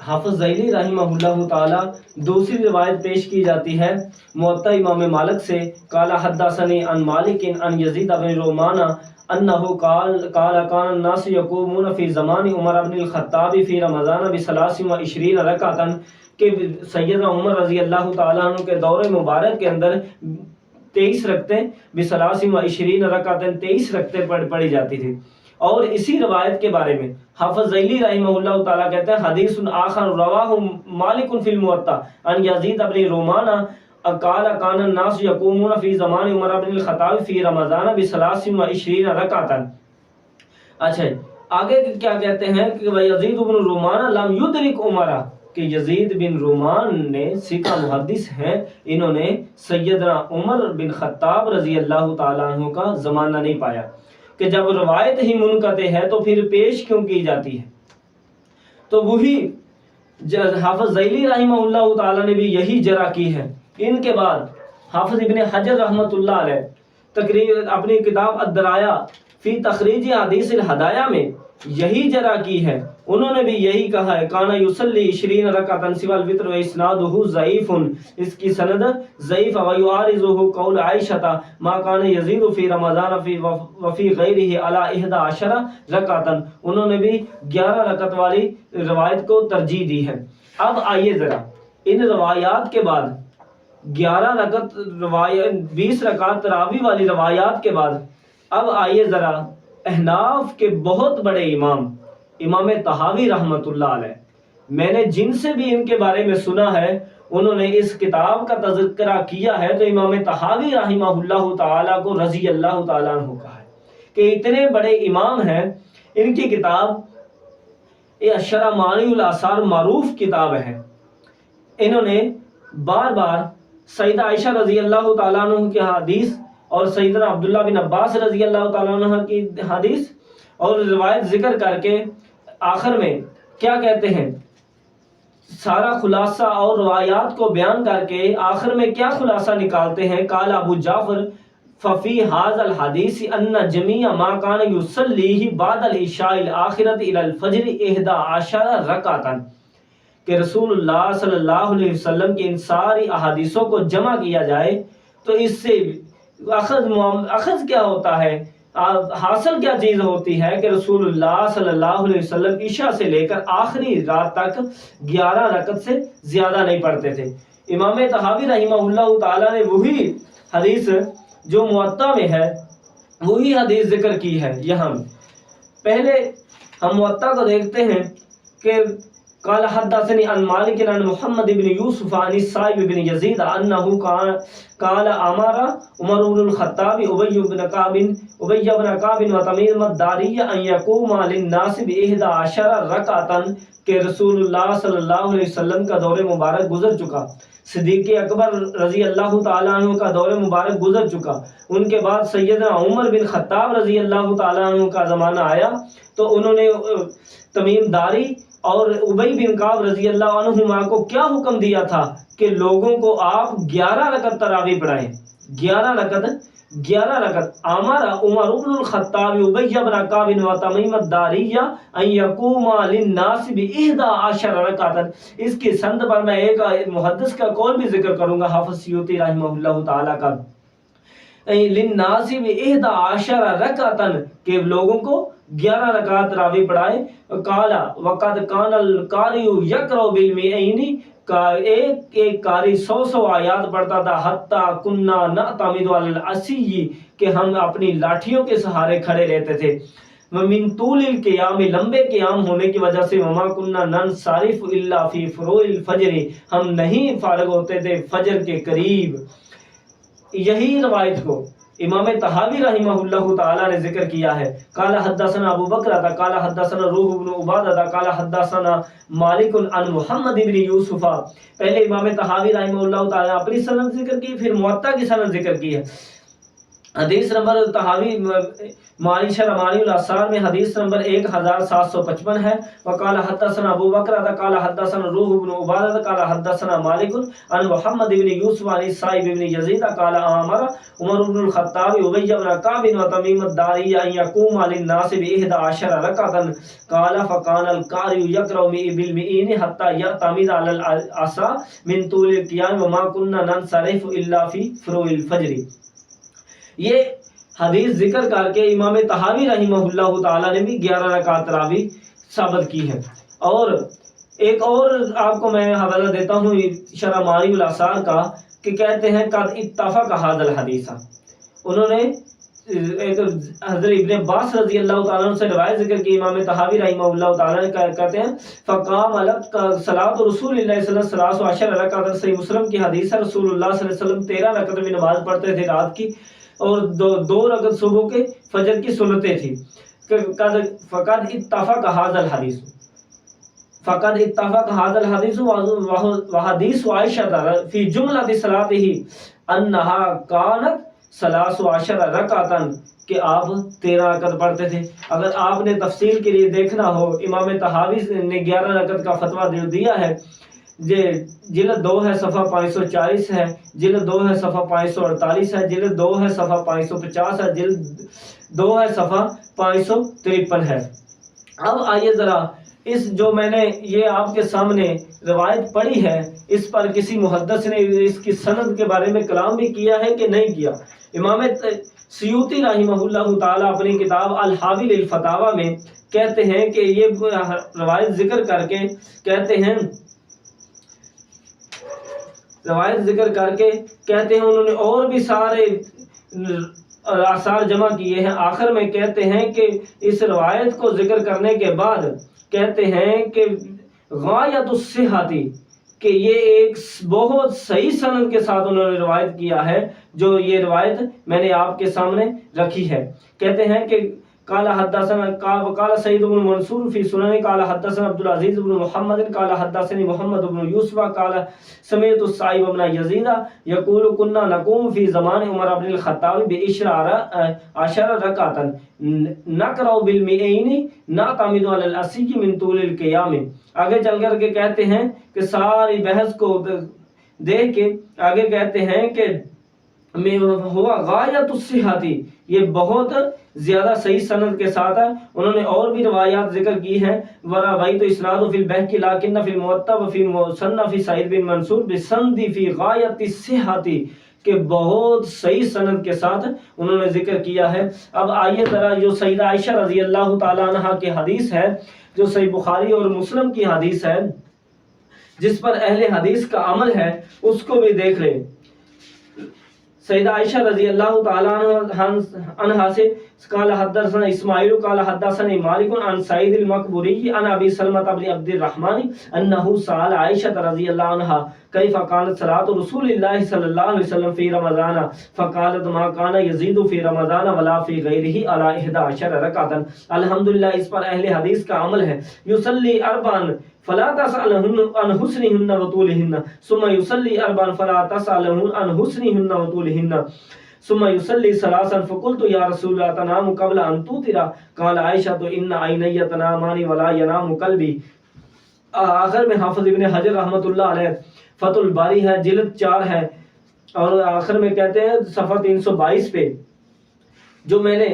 حافظ ذیلی رحمہ اللہ تعالی دوسری روایت پیش کی جاتی ہے موطا امام مالک سے، قال حدثني عن مالك عن يزيد بن رومان انه قال كان الناس يقومون في زمان عمر بن الخطاب في رمضان ب23 رکعتا، کہ سیدنا عمر رضی اللہ تعالیٰ عنہ کے دور مبارک کے اندر 23 رکعتیں ب23 رکعتا 23 رکعتیں پڑھی جاتی تھی۔ اور اسی روایت کے بارے میں حافظ ذیلی رحمہ اللہ تعالیٰ کہتے ہیں حدیث آخر رواہ مالک فی الموطا عن یزید بن رومان قال کان الناس یقومون فی زمان عمر بن الخطاب فی رمضان ب23 رکعتا۔ اچھا آگے کیا کہتے ہیں کہ یزید بن رومان لم یدرک عمر، کہ یزید بن رومان نے ثقہ محدث ہیں، انہوں نے سیدنا عمر بن خطاب رضی اللہ تعالیٰ عنہ کا زمانہ نہیں پایا، کہ جب روایت ہی منقطع ہے تو پھر پیش کیوں کی جاتی ہے؟ تو وہی حافظ ذیلی رحمہ اللہ تعالیٰ نے بھی یہی جرح کی ہے۔ ان کے بعد حافظ ابن حجر رحمۃ اللہ علیہ تقریر اپنی کتاب الدرایا فی تخریج حدیث الہدایہ میں یہی جرح کی ہے، انہوں نے بھی یہی کہا ہے کانا یصلی 20 رکعتا سوى الوتر و اسنادہ ضعیف، اس کی سند ضعیف، و یعارضہ قول عائشہ ما کان یزید فی رمضان وفی غیرہ علی 11 رکعتا، انہوں نے بھی 11 رکعت والی روایت کو ترجیح دی ہے۔ اب آئیے ذرا ان روایات کے بعد 11 رکعت روایت 20 رکعت تراویح والی روایات کے بعد اب آئیے ذرا احناف کے بہت بڑے امام طحاوی رحمۃ اللہ علیہ، میں نے جن سے بھی ان کے بارے میں سنا ہے انہوں نے اس کتاب کا تذکرہ کیا ہے تو امام طحاوی رحمہ اللہ تعالیٰ کو رضی اللہ تعالیٰ عنہ کہا ہے کہ اتنے بڑے امام ہیں، ان کی کتاب یہ شرح معانی الاثار معروف کتاب ہے۔ انہوں نے بار بار سیدہ عائشہ رضی اللہ تعالیٰ عنہ کی حدیث اور سیدنا عبداللہ بن عباس رضی اللہ تعالیٰ عنہ کی حدیث اور روایت ذکر کر کے آخر میں کیا کہتے ہیں، سارا خلاصہ اور روایات کو بیان کر کے آخر میں کیا خلاصہ نکالتے ہیں، قال ابو جعفر ففی هذا الحدیث ان جمیع ما کان یصلیہ بعد العشاء الاخرۃ الی الفجر 11 رکعتا، کہ رسول اللہ صلی اللہ علیہ وسلم کی ان ساری احادیثوں کو جمع کیا جائے تو اس سے اخذ کیا ہوتا ہے، حاصل کیا چیز ہوتی ہے کہ رسول اللہ صلی اللہ علیہ وسلم عشاء سے لے کر آخری رات تک 11 رکعت سے زیادہ نہیں پڑھتے تھے۔ امام طحاوی رحمہ اللہ تعالیٰ نے وہی حدیث جو موطا میں ہے وہی حدیث ذکر کی ہے۔ یہاں پہلے ہم موطا کو دیکھتے ہیں کہ قال حدثني عن مالك عن محمد بن يوسف عن السائب بن يزيد انه قال امر عمر بن الخطاب ابي بن كعب وتميم الداري ان يقوم للناس ب11 ركعه، کہ رسول اللہ صلی اللہ علیہ وسلم کا دور مبارک گزر چکا، صدیق اکبر رضی اللہ تعالیٰ عنہ کا دور مبارک گزر چکا، ان کے بعد سیدنا عمر بن خطاب رضی اللہ تعالیٰ عنہ کا زمانہ آیا تو انہوں نے تمیم داری اور ابی بن کعب رضی اللہ عنہما کو کیا حکم دیا تھا کہ لوگوں کو آپ 11 رکعت تراویح پڑھائیں، 11 رکعت امر عمر بن الخطاب ابی بن کعب و تمیم الداری ان یقوم للناس ب11 رکعتا۔ اس کی سند پر میں ایک محدث کا قول بھی ذکر کروں گا، حافظ سیوطی رحمہ اللہ تعالیٰ کا، للناس ب11 رکعتا، کہ لوگوں کو 11 رکعت تراویح پڑھائے۔ قال وقد كان القارئ يقرأ بالمئین، کا ایک قاری 100 آیات پڑھتا تھا، حتی كنا نعتمد على العصی، کہ ہم اپنی لاٹھیوں کے سہارے کھڑے رہتے تھے، ومن طول القیام، لمبے قیام ہونے کی وجہ سے، وما كنا ننصرف الا في فروع الفجر، ہم نہیں فارغ ہوتے تھے فجر کے قریب۔ یہی روایت کو امام طحاوی رحمہ اللہ تعالیٰ نے ذکر کیا ہے۔ قال حدثنا ابو بکر قال حدثنا روح بن عبادہ قال حدثنا مالک عن محمد بن یوسف۔ پہلے امام طحاوی رحمہ اللہ تعالیٰ نے اپنی سند ذکر کی، پھر موطا کی سند ذکر کی ہے۔ حدیث نمبر تحاوی مانی شرمانی الاثار میں حدیث نمبر 1755 ہے۔ وقال حدثنا ابو بکر قال حدثنا روح بن عبادہ قال حدثنا مالک عن محمد بن یوسف عن سائب بن یزید قال امر عمر بن الخطاب ابی بن کعب وتمیم الداری ان يقوم للناس ب11 ركعه قال فكان القارئ يقرأ بالمئين حتى يعتمد على العصا من طول القيام وما كنا ننصرف الا في فروع الفجر۔ یہ حدیث ذکر کر کے امام طحاوی رحمہ اللہ تعالی نے بھی 11 رکعت تراویح ثابت کی ہے۔ اور ایک اور آپ کو میں حوالہ دیتا ہوں شرح مانی الاثار کا کہ کہتے ہیں قد اتفق ھذا الحدیث، انہوں نے ایک حضرت ابن عباس رضی اللہ تعالیٰ عنہ سے روایت ذکر کی، امام طحاوی رحمہ اللہ تعالیٰ نے کہتے ہیں فقام صلاۃ رسول اللہ صلی اللہ علیہ وسلم 13 رکعت، صحیح مسلم کی حدیث ہے، رسول اللہ صلی اللہ علیہ وسلم 13 رکعت میں نماز پڑھتے تھے رات کی، اور دو رکعت صبح کے فجر کی سنتیں تھی۔ فقد اتفق ھذا الحدیث، فقد اتفق ھذا الحدیث وحدیث عائشہ فی جملۃ صلاته انها كانت 13 رکعتا، کہ آپ 13 رکعت پڑھتے تھے۔ اگر آپ نے تفصیل کے لیے دیکھنا ہو، امام طحاوی نے 11 رکعت کا فتویٰ دیا ہے، جلد 2 ہے صفحہ 540 ہے، جلد 2 ہے صفحہ 548 ہے، جلد 2 ہے صفحہ 550 ہے، جلد 2 ہے صفحہ 553 ہے۔ اب آئیے ذرا اس جو میں نے یہ آپ کے سامنے روایت پڑھی ہے، اس پر کسی محدث نے اس کی سند کے بارے میں کلام بھی کیا ہے کہ نہیں کیا؟ امام سیوطی رحمہ اللہ تعالیٰ اپنی کتاب الحاوی للفتاوی میں کہتے ہیں کہ یہ روایت ذکر کر کے کہتے ہیں انہوں نے اور بھی سارے آثار جمع کیے ہیں۔ آخر میں کہتے ہیں کہ اس روایت کو ذکر کرنے کے بعد کہتے ہیں کہ غایت الصحتی، کہ یہ ایک بہت صحیح سند کے ساتھ انہوں نے روایت کیا ہے، جو یہ روایت میں نے آپ کے سامنے رکھی ہے۔ کہتے ہیں کہ قال حدثنا وقال سعید بن منصور فی سنن قال حدثنا عبد العزیز بن محمد قال حدثني محمد بن یوسف قال سمعت السائب بن یزید یقول كنا نقوم فی زمان عمر بن الخطاب ب11 رکعتا نقرأ بالمئین نعتمد على العصی من طول القیام۔ آگے چل کر کے کہتے ہیں کہ ساری بحث کو دیکھ کے آگے کہتے ہیں کہ ہوا غایت الصحتی، یہ بہت زیادہ صحیح سند کے ساتھ ہے۔ انہوں نے اور بھی روایات ذکر کی ہیں، ورویت اسناد فی البحق لکن فی الموطا وفی مصنف سعید بن منصور بسند فی غایت الصحتی، کہ بہت صحیح سند کے ساتھ انہوں نے ذکر کیا ہے۔ اب آئیے ذرا جو سیدہ عائشہ رضی اللہ تعالیٰ عنہ کی حدیث ہے، جو صحیح بخاری اور مسلم کی حدیث ہے، جس پر اہل حدیث کا عمل ہے، اس کو بھی دیکھ لیں۔ سیدہ عائشہ رضی اللہ تعالیٰ عنہا سے قال حدثنا اسماعیل قال حدثنا مالک عن سعید المقبوری عن ابی سلمہ بن عبد الرحمن انه سأل عائشہ رضی اللہ عنہا کیف كانت صلاۃ رسول اللہ صلی اللہ علیہ وسلم فی رمضان فقالت ما كان يزيد في رمضان ولا في غیرہ على 11 رکعتا۔ الحمدللہ اس پر اہل حدیث کا عمل ہے۔ یصلی اربعا فلا تسألهن عن حسنهن وطولهن ثم يصلي أربعا فلا تسألهن عن حسنهن وطولهن ثم يصلي ثلاثا فقلت يا رسول الله تنام قبل أن توتر قال عائشة إن عيني تنامان ولا ينام قلبي۔ آخر میں حافظ ابن حجر رحمۃ اللہ علیہ فتح الباری ہے، جلد 4 ہے، اور آخر میں کہتے ہیں صفحہ 322 پہ جو میں نے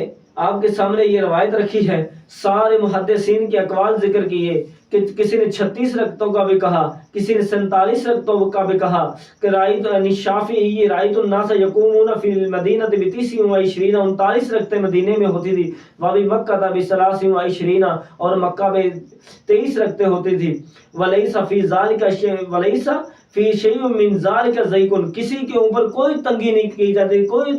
آپ کے سامنے یہ روایت رکھی ہے، سارے محدثین کے اقوال ذکر کیے کہ کسی نے 36 رکعتوں کا بھی کہا، کسی نے 47 رکعتوں کا بھی کہا کہ رائت الشافعی رائت الناس یقومون فی المدینہ ب29 39 رکعتیں مدینے میں ہوتی تھی، وابی مکہ ب23 اور مکہ میں 23 رکعتیں ہوتی تھی۔ ولیس فی ذالک ولیس فی شیء من ذالک ضیق، کسی کے اوپر کوئی تنگی نہیں کی جاتی، کوئی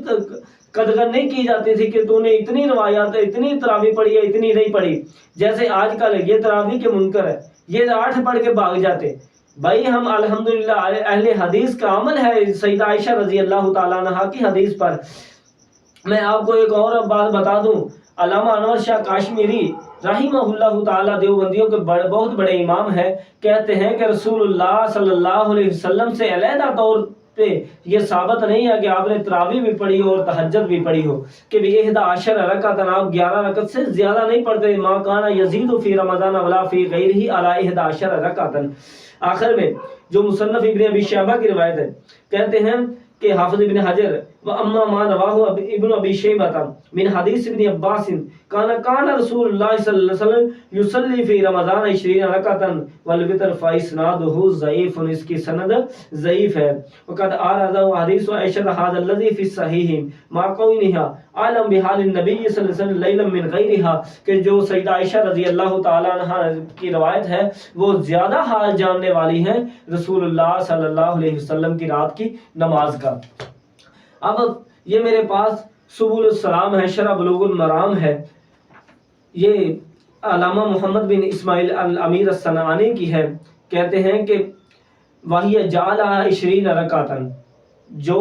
قدغن نہیں کی جاتی تھی کہ تو نے اتنی روایات اتنی تراویح پڑھی ہے اتنی نہیں پڑھی، جیسے آج کل یہ تراویح کے منکر ہے، یہ 8 پڑھ کے بھاگ جاتے۔ بھائی ہم الحمدللہ اہل حدیث کا عمل ہے سیدہ عائشہ رضی اللہ تعالیٰ عنہ کی حدیث پر۔ میں آپ کو ایک اور بات بتا دوں، علامہ انور شاہ کاشمیری رحمہ اللہ تعالیٰ دیوبندیوں کے بہت بڑے امام ہیں، کہتے ہیں کہ رسول اللہ صلی اللہ علیہ وسلم سے علیحدہ طور پہ یہ ثابت نہیں ہے کہ آپ نے تراویح بھی پڑھی ہو اور تہجد بھی پڑھی ہو کہ بھی 11 رکعت، آپ 11 رکعت سے زیادہ نہیں پڑھتے. ما کان یزید فی رمضان ولا فی غیرہ علی 11 رکعت. آخر میں جو مصنف ابن ابی شیبہ کی روایت ہے، کہتے ہیں کہ حافظ ابن حجر و اما ما رواہ ابن ابی شیبہ من حدیث ابن عباس کان رسول اللہ صلی اللہ علیہ وسلم یصلی فی رمضان 20 رکعتا والوتر فاسنادہ ضعیف، اس کی سند ضعیف ہے. وقد اعرض حدیث عائشہ ھذا الذی فی الصحیح ما قولها عالم بحال النبی صلی اللہ علیہ وسلم لیلا من غیرها، کہ جو سیدہ عائشہ رضی اللہ تعالی عنہا کی روایت ہے وہ زیادہ حال جاننے والی ہیں رسول اللہ صلی اللہ علیہ وسلم کی رات کی نماز کا. اب یہ میرے پاس سبل السلام ہے، شرح بلوغ المرام ہے، یہ علامہ محمد بن اسماعیل الامیر الصنعانی کی ہے. کہتے ہیں کہ وہی جعلہ 20 رکعتا، جو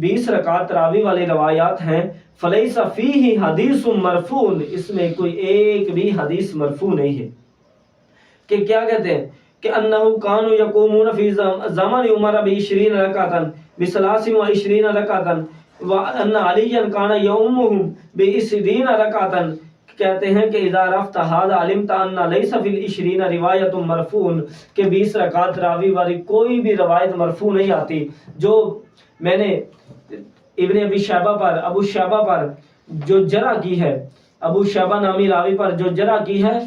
20 رکعت تراویح والے روایات ہیں، فلیس فیہ حدیث مرفوع، اس میں کوئی ایک بھی حدیث مرفوع نہیں ہے. کہ کیا کہتے ہیں کہ انہو کانوا یقومون فی زمان عمر ب20 رکعتا ب23 رکعتا وان علی کان یؤمہم ب20 رکعتا. کہتے ہیں کہ اذا رفت ھذا علمت ان لیس فی ال20 روایت مرفوع، کہ 20 رکعت تراویح والی کوئی بھی روایت مرفوع نہیں آتی. جو میں نے ابن ابی شیبہ پر، ابو شیبہ پر جو جرح کی ہے، ابو شیبہ نامی راوی پر جو جرح کی ہے،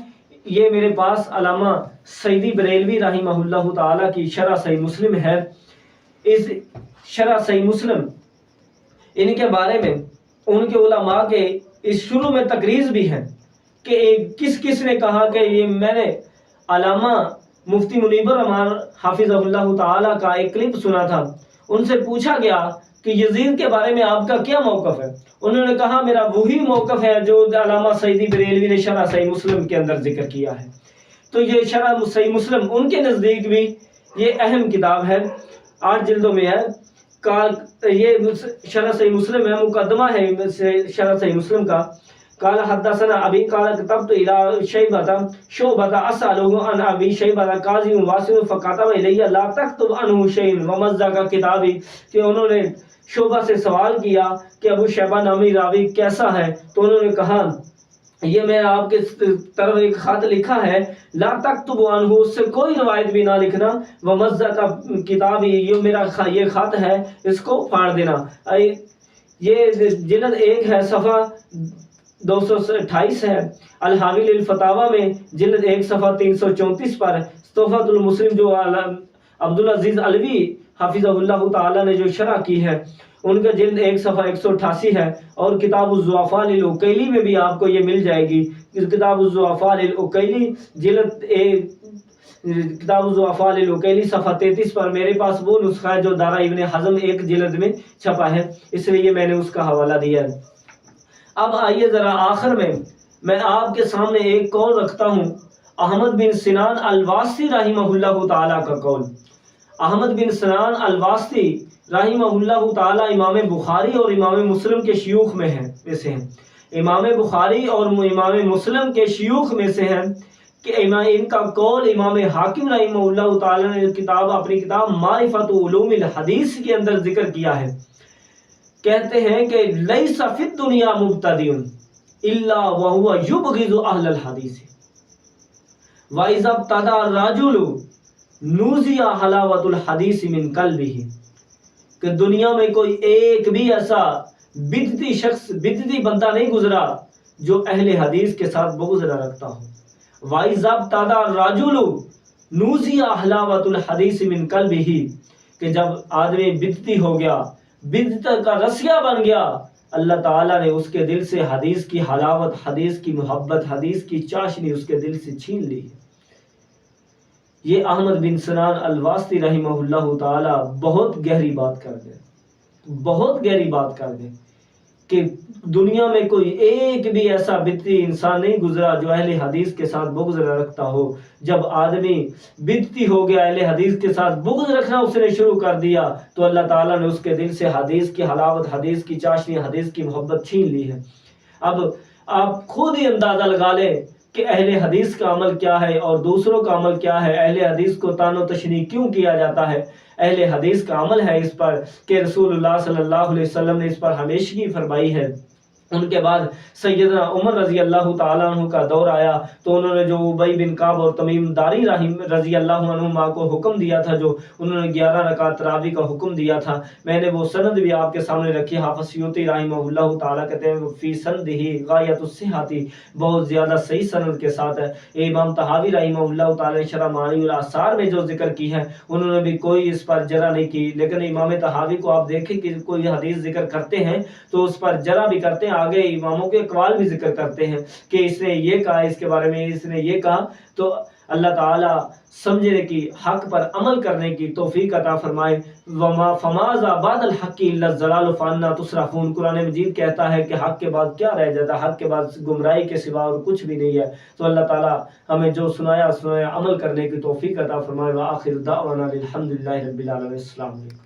یہ میرے پاس علامہ سیدی بریلوی رحمہ اللہ تعالی کی شرح صحیح مسلم ہے. اس شرح صحیح مسلم ان کے بارے میں ان کے علماء کے اس شروع میں تقریض بھی ہے کہ کس کس نے کہا کہ یہ میں نے علامہ مفتی منیب الرحمان حافظ اللہ تعالی کا ایک کلپ سنا تھا. ان سے پوچھا گیا کہ یزید کے بارے میں آپ کا کیا موقف ہے؟ انہوں نے کہا میرا وہی موقف ہے جو علامہ سیدی بریلوی نے شرح صحیح مسلم کے اندر ذکر کیا ہے. تو یہ شرح صحیح مسلم ان کے نزدیک بھی یہ اہم کتاب ہے، 8 جلدوں میں ہے. یہ شرح صحیح مسلم ہے، مقدمہ ہے شرح صحیح مسلم کا. قال حدثنا ابي قال كتبت الى شعبة اساله عن ابي شيبة قاضي واسع فكتب الي لا تكتب عنه شيء ومزق كتابي، کہ انہوں نے شعبہ سے سوال کیا کہ ابو شیبہ نامی راوی کیسا ہے، تو انہوں نے کہا یہ میں آپ کے طرف ایک خط لکھا ہے، لا تکتب عنہ، اس سے کوئی روایت بھی نہ لکھنا، ومزق کتابی، یہ میرا یہ خط ہے اس کو پھاڑ دینا. یہ جلد 1 ہے، صفحہ 228 ہے. الحاوی للفتاوی میں جلد 1 صفحہ 334 پر تحفۃ المسلم جو عبدالعزیز علوی حافظہ اللہ تعالی نے جو شرح کی ہے، ان کا جلد 1 صفحہ 188 ہے. اور کتاب الضعفاء للعقیلی میں بھی آپ کو یہ مل جائے گی. کتاب الضعفاء للعقیلی جلد کتاب الضعفاء للعقیلی صفحہ 33 پر میرے پاس وہ نسخہ ہے جو دارا ابن حزم 1 جلد میں چھپا ہے، اس لیے میں نے اس کا حوالہ دیا ہے. اب آئیے ذرا آخر میں آپ کے سامنے ایک قول رکھتا ہوں، احمد بن سنان الواسطی رحمہ اللہ تعالی کا قول. احمد بن سنان الواسطی رحمہ اللہ تعالی امام بخاری اور امام مسلم کے شیوخ میں سے ہیں. امام بخاری اور امام مسلم کے شیوخ میں سے ہیں کہ ان کا قول امام حاکم رحمہ اللہ تعالی نے اپنی کتاب معرفت علوم الحدیث کے اندر ذکر کیا ہے. کہتے ہیں کہ لیس فی الدنیا مبتدع الا وهو یبغض اہل الحدیث واذا ابتدع الرجل نوزی حلاوت الحدیث من قلبہ، کہ دنیا میں کوئی ایک بھی ایسا بدعتی شخص، بدعتی بندہ نہیں گزرا جو اہل حدیث کے ساتھ بغض نہ رکھتا ہو. وَإِذَا ابْتَدَى الرَّجُلُ نُوزِيَ حَلَاوَةُ الْحَدِيثِ مِنْ قَلْبِهِ، کہ جب آدمی بدعتی ہو گیا، بدعت کا رسیہ بن گیا، اللہ تعالیٰ نے اس کے دل سے حدیث کی حلاوت، حدیث کی محبت، حدیث کی چاشنی اس کے دل سے چھین لی. یہ احمد بن سنان الواسطی رحمہ اللہ تعالی بہت گہری بات کر گئے، بہت گہری بات کر گئے کہ دنیا میں کوئی ایک بھی ایسا بدعتی انسان نہیں گزرا جو اہل حدیث کے ساتھ بغض نہ رکھتا ہو. جب آدمی بدعتی ہو گیا، اہل حدیث کے ساتھ بغض رکھنا اس نے شروع کر دیا، تو اللہ تعالیٰ نے اس کے دل سے حدیث کی حلاوت، حدیث کی چاشنی، حدیث کی محبت چھین لی ہے. اب آپ خود ہی اندازہ لگا لیں کہ اہل حدیث کا عمل کیا ہے اور دوسروں کا عمل کیا ہے، اہل حدیث کو طعن و تشنیع کیوں کیا جاتا ہے۔ اہل حدیث کا عمل ہے اس پر کہ رسول اللہ صلی اللہ علیہ وسلم نے اس پر ہمیشگی فرمائی ہے۔ ان کے بعد سیدنا عمر رضی اللہ تعالیٰ عنہ کا دور آیا تو انہوں نے جو ابی بن کعب اور تمیم داری رضی اللہ عنہما کو حکم دیا تھا، جو انہوں نے 11 رکعت تراویح کا حکم دیا تھا، میں نے وہ سند بھی آپ کے سامنے رکھی۔ حافظ سیوطی رحمہ اللہ تعالیٰ کہتے ہیں فی سندہ غایۃ الصحۃ، بہت زیادہ صحیح سند کے ساتھ ہے۔ امام طحاوی رحمہ اللہ تعالیٰ شرح معانی الاثار میں جو ذکر کی ہے انہوں نے بھی کوئی اس پر جرح نہیں کی، لیکن امام طحاوی کو آپ دیکھیں کہ کوئی حدیث ذکر کرتے ہیں تو اس پر جرح بھی کرتے ہیں، آگے اماموں کے اقوال بھی ذکر کرتے ہیں کہ اس نے یہ کہا، اس کے بارے میں اس نے یہ کہا۔ تو اللہ تعالی سمجھنے کی، حق پر عمل کرنے کی توفیق عطا فرمائے۔ وما فماذا بعد الحق الا الضلال فانا تصرفون، قرآن مجید کہتا ہے کہ حق کے بعد کیا رہ جاتا ہے، حق کے بعد گمراہی کے سوا اور کچھ بھی نہیں ہے۔ تو اللہ تعالی ہمیں جو سنایا عمل کرنے کی توفیق عطا فرمائے۔ وآخر دعوانا الحمدللہ رب العالمین۔ السلام علیکم۔